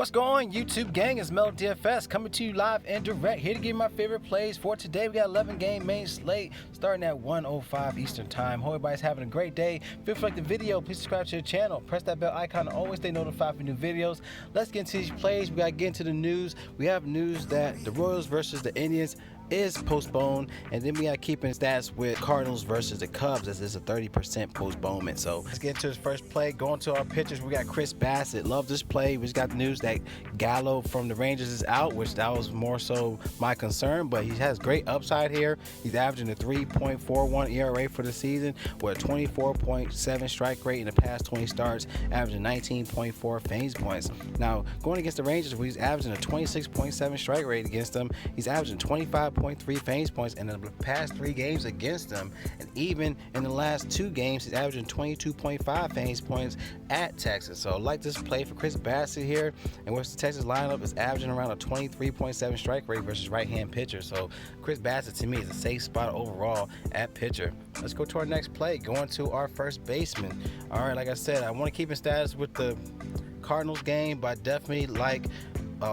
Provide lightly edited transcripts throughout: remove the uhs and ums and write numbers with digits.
What's going on, YouTube gang? It's MLB DFS coming to you live and direct, here to give you my favorite plays for today. We got 11 game main slate starting at 1:05 Eastern time. Hope everybody's having a great day. If you like the video, please subscribe to the channel, press that bell icon to always stay notified for new videos. Let's get into these plays. We got to get into the news. We have news that the Royals versus the Indians is postponed, and then we got keeping stats with Cardinals versus the Cubs, as it's a 30% postponement. So let's get into this first play. Going to our pitchers, we got Chris Bassett. Love this play. We just got the news that Gallo from the Rangers is out, which that was more so my concern, but he has great upside here. He's averaging a 3.41 ERA for the season with a 24.7 strike rate in the past 20 starts, averaging 19.4 fantasy points. Now going against the Rangers, he's averaging a 26.7 strike rate against them. He's averaging 25.3 fantasy points in the past 3 games against them, and even in the last 2 games he's averaging 22.5 fantasy points at Texas. So I like this play for Chris Bassett here, and which the Texas lineup is averaging around a 23.7 strike rate versus right-hand pitcher. So Chris Bassett to me is a safe spot overall at pitcher. Let's go to our next play, going to our first baseman. All right, like I said, I want to keep in status with the Cardinals game, but I definitely like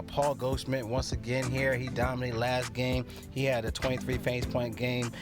Paul Goldschmidt once again here. He dominated last game. He had a 23 fantasy point game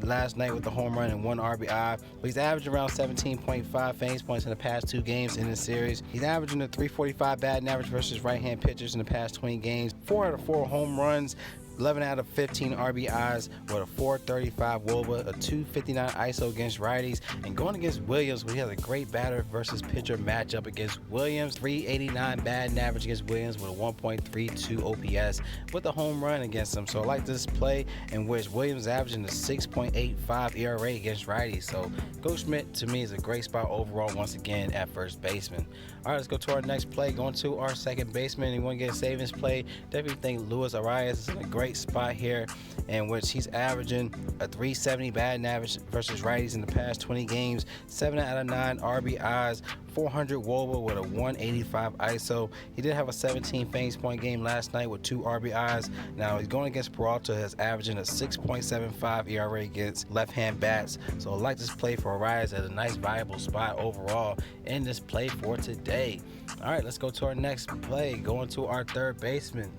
last night with the home run and 1 RBI. But he's averaging around 17.5 fantasy points in the past 2 games in the series. He's averaging a 345 batting average versus right-hand pitchers in the past 20 games. 4 out of 4 home runs, 11 out of 15 RBIs with a 435 WOBA, a 259 ISO against righties, and going against Williams, we have a great batter versus pitcher matchup against Williams. 389 batting average against Williams with a 1.32 OPS with a home run against him. So I like this play in which Williams averaging a 6.85 ERA against righties. So Goldschmidt to me is a great spot overall once again at first baseman. All right, let's go to our next play, going to our second baseman. You want to get a savings play, definitely think Luis Arias is in a great spot here, in which he's averaging a 370 batting average versus righties in the past 20 games, 7 out of 9 RBIs, 400 WOBA with a 185 ISO. He did have a 17 fantasy point game last night with 2 RBIs. Now he's going against Peralta, has averaging a 6.75 ERA against left-hand bats. So I like this play for Arias as a nice viable spot overall in this play for today. All right, let's go to our next play, going to our third baseman.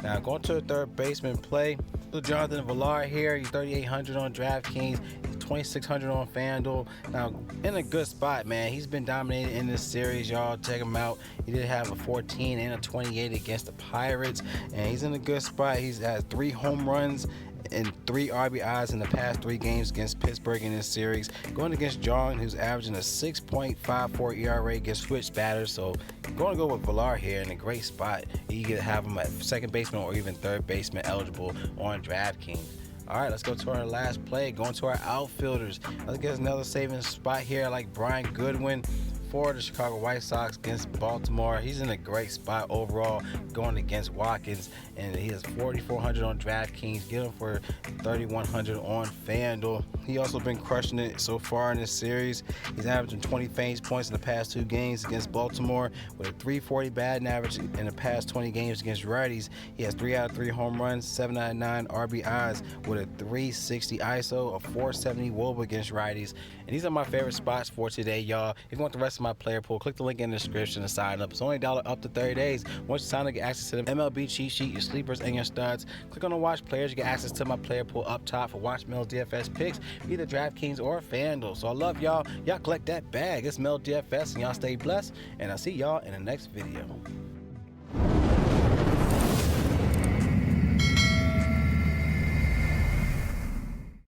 Now going to a third baseman play, Jonathan Villar here. He's 3,800 on DraftKings, he's 2,600 on FanDuel. Now in a good spot, man. He's been dominating in this series, y'all. Check him out. He did have a 14 and a 28 against the Pirates, and he's in a good spot. He's had 3 home runs and 3 RBIs in the past 3 games against Pittsburgh in this series. Going against John, who's averaging a 6.54 ERA against switch batters. So going to go with Villar here in a great spot. You can have him at second baseman or even third baseman eligible on DraftKings. All right, let's go to our last play, going to our outfielders. Let's get another savings spot here. I like Brian Goodwin for the Chicago White Sox against Baltimore. He's in a great spot overall, going against Watkins, and he has 4,400 on DraftKings. Get him for 3,100 on FanDuel. He also been crushing it so far in this series. He's averaging 20 fantasy points in the past 2 games against Baltimore with a 340 batting average in the past 20 games against righties. He has 3 out of 3 home runs, 7 out of 9 RBIs with a 360 ISO, a 470 WOBA against righties. And these are my favorite spots for today, y'all. If you want the rest of my player pool, click the link in the description to sign up. It's only $1 up to 30 days. Once you sign up, get access to the MLB cheat sheet, your sleepers, and your studs. Click on the watch players, you get access to my player pool up top for watch MLB DFS picks, either DraftKings or FanDuel. So I love y'all. Y'all collect that bag. It's MLB DFS, and y'all stay blessed, and I'll see y'all in the next video.